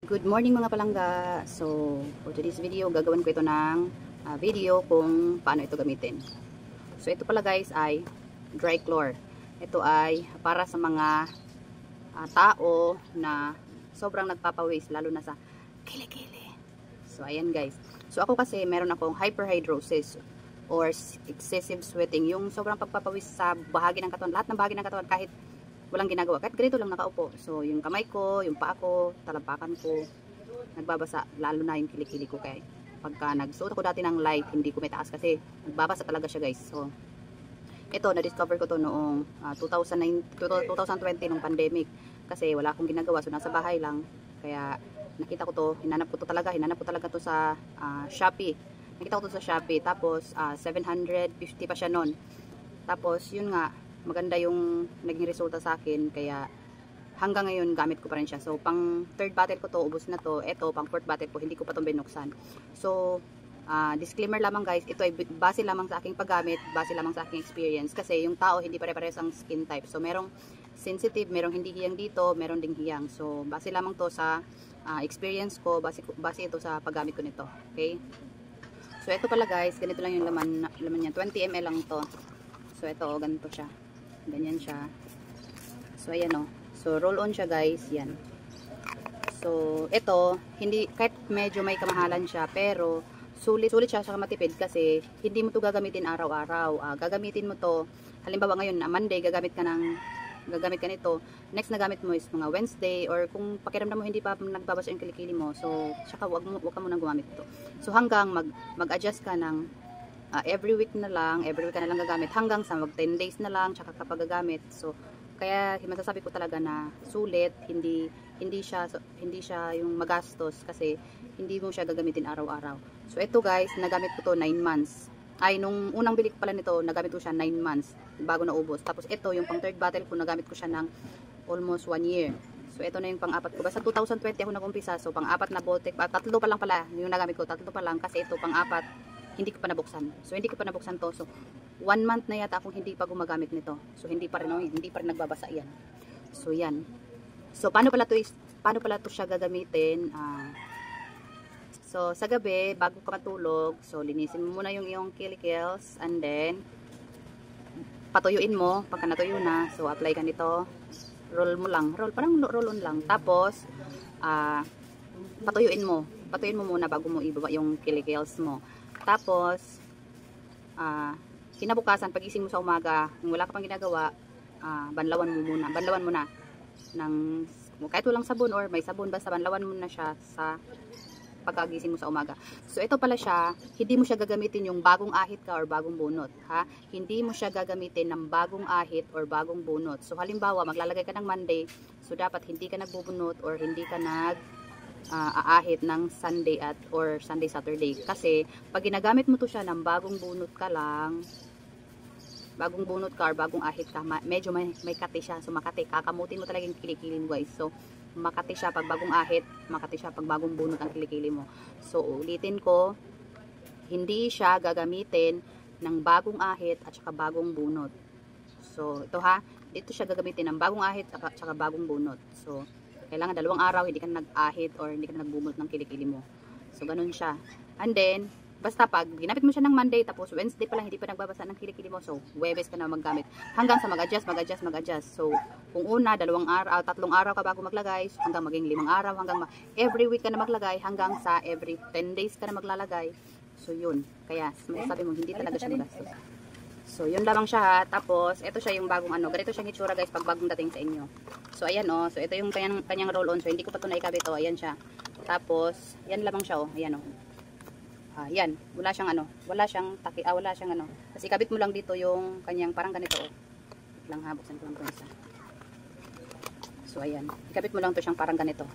Good morning mga palangga. So, for today's video, gagawin ko ito ng video kung paano ito gamitin. So, ito pala guys ay dry chlor. Ito ay para sa mga tao na sobrang nagpapawis, lalo na sa kilikili. So, ayan guys. So, ako kasi meron akong hyperhidrosis or excessive sweating. Yung sobrang pagpapawis sa bahagi ng katawan. Lahat ng bahagi ng katawan kahit walang ginagawa. Kahit ganito lang nakaupo. So, yung kamay ko, yung paa ko, talampakan ko, nagbabasa. Lalo na yung kilikili ko. Kaya pagka nagsuot ako dati ng light, hindi ko may taas kasi nagbabasa talaga siya guys. So, ito, na-discover ko to noong 2020 nung pandemic. Kasi wala akong ginagawa. So, nasa bahay lang. Kaya nakita ko to, hinanap ko talaga to sa Shopee. Nakita ko to sa Shopee. Tapos, 750 pa siya nun. Tapos, yun nga, maganda yung naging resulta sa akin, kaya hanggang ngayon gamit ko pa rin siya. So pang third bottle ko to, ubos na to. Ito pang fourth bottle ko, hindi ko pa itong binuksan. So disclaimer lamang guys, ito ay base lamang sa aking paggamit, base lamang sa aking experience, kasi yung tao hindi pare-parehas ang skin type. So merong sensitive, merong hindi hiyang dito, meron ding hiyang. So base lamang to sa experience ko, base ito sa paggamit ko nito. Okay, so ito pala guys, ganito lang yung laman niya, 20 ml lang to. So ito, ganito siya. Ganyan siya. So ayan o. So roll on siya guys. Yan. So ito, hindi, kahit medyo may kamahalan siya, pero sulit siya sa matipid kasi hindi mo to gagamitin araw-araw. Gagamitin mo to, halimbawa ngayon, Monday, gagamit ka nito. Next na gamit mo is mga Wednesday, or kung pakiramdam mo hindi pa nagbabasa yung kilikili mo, so saka wag ka munang gumamit ito. So hanggang mag-adjust ka ng every week ka na lang gagamit, hanggang sa mag 10 days na lang tsaka kapag gagamit. So kaya masasabi ko talaga na sulit, hindi siya yung magastos kasi hindi mo siya gagamitin araw-araw. So ito guys, nagamit ko to 9 months. Ay, nung unang bili ko pala nito, nagamit ko siya 9 months bago naubos. Tapos ito, yung pang third bottle ko, nagamit ko siya ng almost 1 year. So ito na yung pang-apat ko. Basta 2020 ako nag-umpisa. So pang-apat na Baltic, tatlo pa lang pala yung nagamit ko, tatlo pa lang kasi ito pang-apat hindi ko pa nabuksan. So hindi ko pa nabuksan to. So 1 month na yata akong hindi pa gumagamit nito. So hindi pa rin nagbabasa yan. So yan. So paano pala to siya gagamitin? So sa gabi bago ka matulog, so linisin mo muna yung iyong kilikils, and then patuyuin mo pagka natuyo na. So apply ka nito. Roll mo lang. Parang roll on lang. Tapos patuyuin mo muna bago mo ibaba yung kilikils mo. Tapos, kinabukasan, pagising mo sa umaga, kung wala ka pang ginagawa, banlawan mo na ng, kahit walang sabon or may sabon, basta banlawan mo na siya sa pagkagising mo sa umaga. So, ito pala siya, hindi mo siya gagamitin yung bagong ahit ka or bagong bunot, ha? Hindi mo siya gagamitin ng bagong ahit or bagong bunot. So, halimbawa, maglalagay ka ng Monday, so dapat hindi ka nagbubunot or hindi ka aahit ng Sunday or Sunday Saturday, kasi pag ginagamit mo to siya ng bagong bunot ka or bagong ahit ka, medyo may kati siya. So makati, kakamutin mo talaga yung kilikili mo guys. So makati siya pag bagong ahit, makati siya pag bagong bunot ang kilikili mo. So ulitin ko, hindi siya gagamitin ng bagong ahit at saka bagong bunot. So ito ha, dito siya gagamitin ng bagong ahit at saka bagong bunot. So kailangan 2 araw hindi ka nag-ahit or hindi ka nagbubunot ng kilikili mo. So ganun siya. And then basta pag ginamit mo siya ng Monday, tapos Wednesday pa lang hindi pa nagbabasa ng kilikili mo, so Huwebes ka na maggamit hanggang sa mag-adjust. So kung una 2 araw, 3 araw ka bago maglagay, hanggang maging 5 araw, hanggang every week ka na maglagay, hanggang sa every 10 days ka na maglalagay. So yun, kaya masasabi mo hindi talaga siya magastos. So yun lamang siya ha. Tapos ito siya yung bagong ganito siyang itsura guys pag bagong dating sa inyo. So ayan so ito yung kanyang roll on. So hindi ko pa ito naikabit ayan siya. Tapos yan lamang siya ayan yan, wala siyang wala siyang taki, wala siyang Kasi ikabit mo lang dito yung kanyang parang ganito lang ha, buksan ko lang ito isa. So ayan, ikabit mo lang to siyang parang ganito.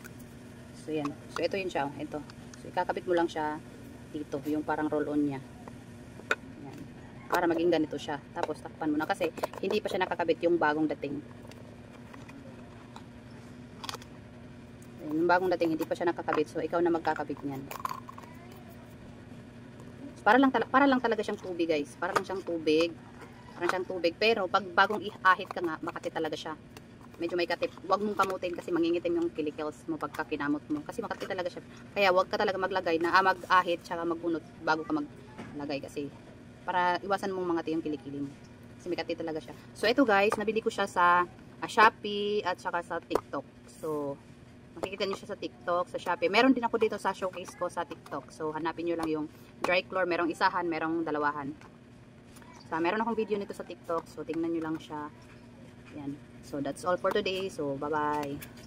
So yan. So ito yun siya ito. So ikakabit mo lang siya dito, yung parang roll on niya. Yan. Para maging ganito siya. Tapos takpan mo na kasi hindi pa siya nakakabit yung bagong dating. Ayan, yung bagong dating hindi pa siya nakakabit, so ikaw na magkakabit niyan. Para lang talaga siyang tubig guys. Para lang siyang tubig. Pero pag bagong ihahit ka nga, makati talaga siya. medyo may katip. Huwag mong kamutin kasi mangingitim yung kilikils mo pagka kinamot mo. Kasi makati talaga siya. Kaya huwag ka talaga maglagay na mag-ahit tsaka magbunot bago ka maglagay kasi para iwasan mong mangati yung kilikili mo. Kasi may kati talaga siya. So ito guys, nabili ko siya sa Shopee at saka sa TikTok. So makikita niyo siya sa TikTok, sa Shopee. Meron din ako dito sa showcase ko sa TikTok. So hanapin niyo lang yung dry chlor. Merong isahan, merong dalawahan. So meron akong video nito sa TikTok. So tingnan niyo lang siya. Yan. So that's all for today. So bye-bye.